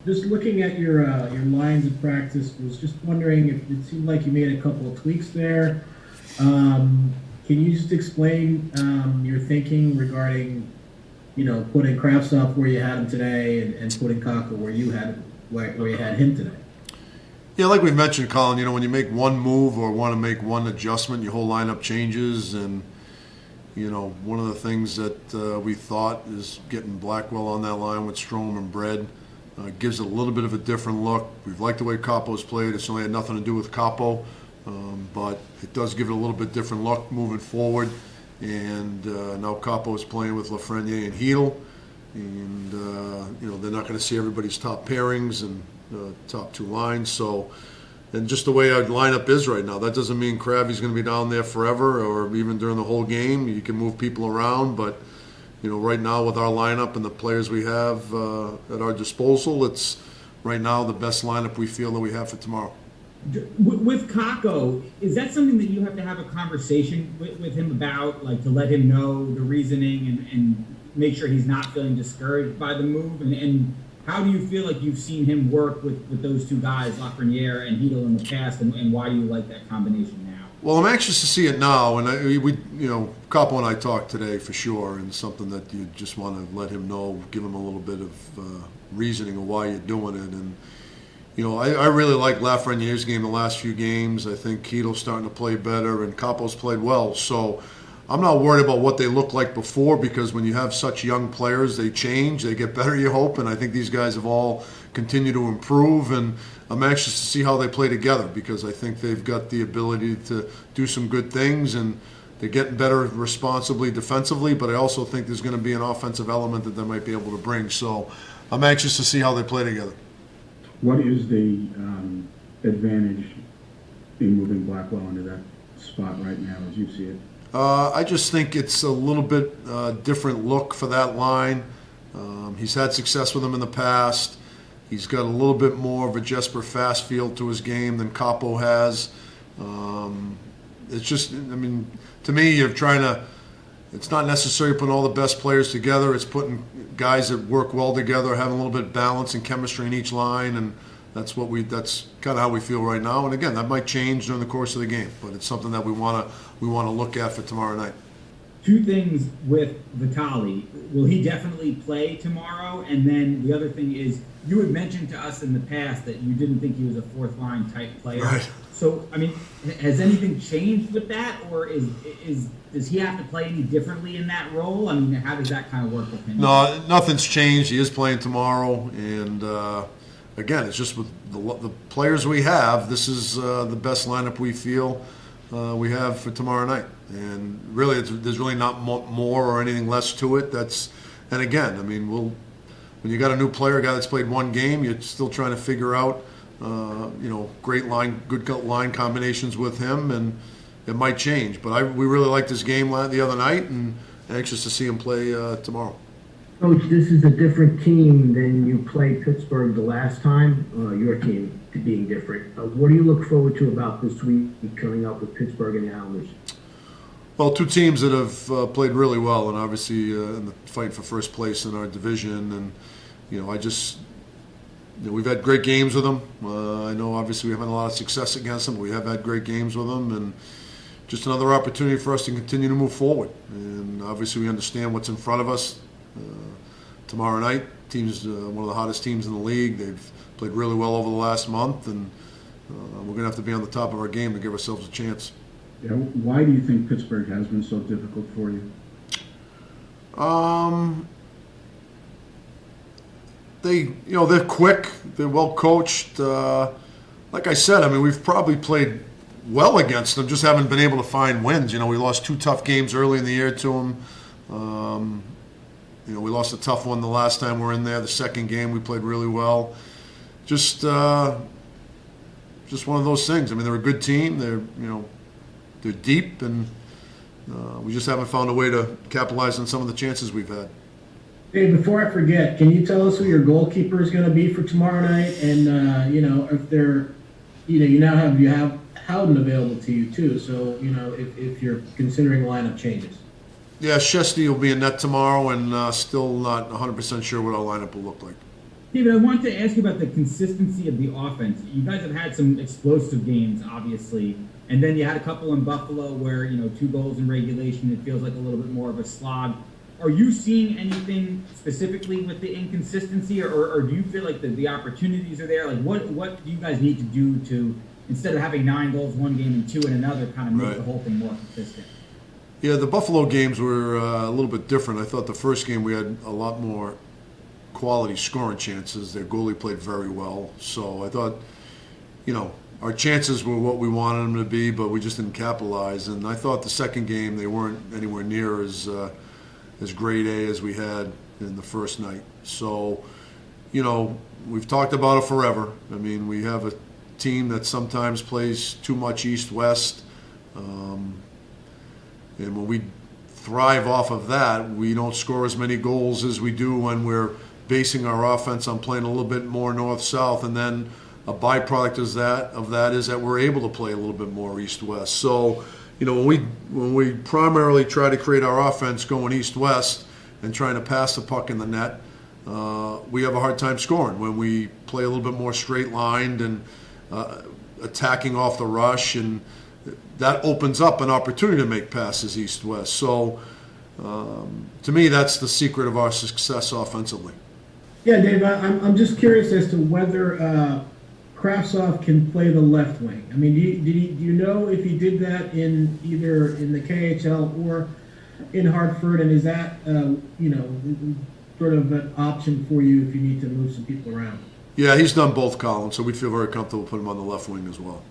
Just looking at your lines of practice, was just wondering if it seemed like you made a couple of tweaks there. Can you just explain your thinking regarding, putting Kraftstoff where you had him today and putting Kako where you had him today? Yeah, like we mentioned, Colin, when you make one move or want to make one adjustment, your whole lineup changes. And, one of the things that we thought is getting Blackwell on that line with Strom and Bread gives it a little bit of a different look. We've liked the way Capo's played. It's only had nothing to do with Capo, but it does give it a little bit different look moving forward. And now Capo is playing with Lafreniere and Hedel. And, they're not going to see everybody's top pairings and top two lines. So, and just the way our lineup is right now, that doesn't mean Kravi's going to be down there forever or even during the whole game. You can move people around, but right now with our lineup and the players we have at our disposal, it's right now the best lineup we feel that we have for tomorrow. With Kako, is that something that you have to have a conversation with him about, like to let him know the reasoning and make sure he's not feeling discouraged by the move? And how do you feel like you've seen him work with those two guys, Lafreniere and Hedel, in the past, and why do you like that combination now? Well, I'm anxious to see it now, and Capo and I talked today for sure, and something that you just want to let him know, give him a little bit of reasoning of why you're doing it. And I really like Lafreniere's game the last few games. I think Hedel's starting to play better, and Capo's played well. So I'm not worried about what they looked like before, because when you have such young players, they change, they get better, you hope, and I think these guys have all continued to improve, and I'm anxious to see how they play together, because I think they've got the ability to do some good things, and they're getting better responsibly defensively, but I also think there's going to be an offensive element that they might be able to bring. So I'm anxious to see how they play together. What is the advantage in moving Blackwell into that spot right now as you see it? I just think it's a little bit different look for that line. He's had success with him in the past. He's got a little bit more of a Jesper Fast feel to his game than Capo has. It's just, to me, you're trying to, it's not necessarily putting all the best players together. It's putting guys that work well together, having a little bit of balance and chemistry in each line, and that's kind of how we feel right now. And again, that might change during the course of the game, but it's something that we want to look at for tomorrow night. Two things with Vitali. Will he definitely play tomorrow? And then the other thing is, you had mentioned to us in the past that you didn't think he was a fourth line type player. Right. So, has anything changed with that, or does he have to play any differently in that role? How does that kind of work with him? No, nothing's changed. He is playing tomorrow, and again, it's just with the players we have. This is the best lineup we feel we have for tomorrow night, and really, there's really not more or anything less to it. And again, when you got a new player, a guy that's played one game, you're still trying to figure out, good line combinations with him, and it might change. But we really liked his game the other night, and anxious to see him play tomorrow. Coach, this is a different team than you played Pittsburgh the last time, your team being different. What do you look forward to about this week coming up with Pittsburgh and the Islanders? Well, two teams that have played really well, and obviously in the fight for first place in our division. And we've had great games with them. I know obviously we haven't had a lot of success against them, but we have had great games with them, and just another opportunity for us to continue to move forward. And obviously we understand what's in front of us. Tomorrow night, team's one of the hottest teams in the league. They've played really well over the last month, and we're going to have to be on the top of our game to give ourselves a chance. Yeah, why do you think Pittsburgh has been so difficult for you? They're quick. They're well coached. Like I said, we've probably played well against them, just haven't been able to find wins. We lost two tough games early in the year to them. We lost a tough one the last time we were in there. The second game we played really well. Just one of those things. They're a good team. They're deep, and we just haven't found a way to capitalize on some of the chances we've had. Hey, before I forget, can you tell us who your goalkeeper is going to be for tomorrow night? And if they're, you have Howden available to you too. So if you're considering lineup changes. Yeah, Shesty will be in net tomorrow, and still not 100% sure what our lineup will look like. David, I wanted to ask you about the consistency of the offense. You guys have had some explosive games, obviously, and then you had a couple in Buffalo where, 2 goals in regulation, it feels like a little bit more of a slog. Are you seeing anything specifically with the inconsistency, or do you feel like the opportunities are there? Like, what do you guys need to do to, instead of having 9 goals one game and 2 in another, kind of make the whole thing more consistent? Yeah, the Buffalo games were a little bit different. I thought the first game we had a lot more quality scoring chances. Their goalie played very well. So I thought, our chances were what we wanted them to be, but we just didn't capitalize. And I thought the second game, they weren't anywhere near as grade A as we had in the first night. So, we've talked about it forever. I mean, we have a team that sometimes plays too much east-west. And when we thrive off of that, we don't score as many goals as we do when we're basing our offense on playing a little bit more north-south. And then a byproduct of that is that we're able to play a little bit more east-west. So, when we primarily try to create our offense going east-west and trying to pass the puck in the net, we have a hard time scoring. When we play a little bit more straight-lined and attacking off the rush, and that opens up an opportunity to make passes east-west. So, to me, that's the secret of our success offensively. Yeah, Dave, I'm just curious as to whether Kraftsov can play the left wing. I mean, do you know if he did that in either in the KHL or in Hartford, and is that sort of an option for you if you need to move some people around? Yeah, he's done both, Colin, so we feel very comfortable putting him on the left wing as well.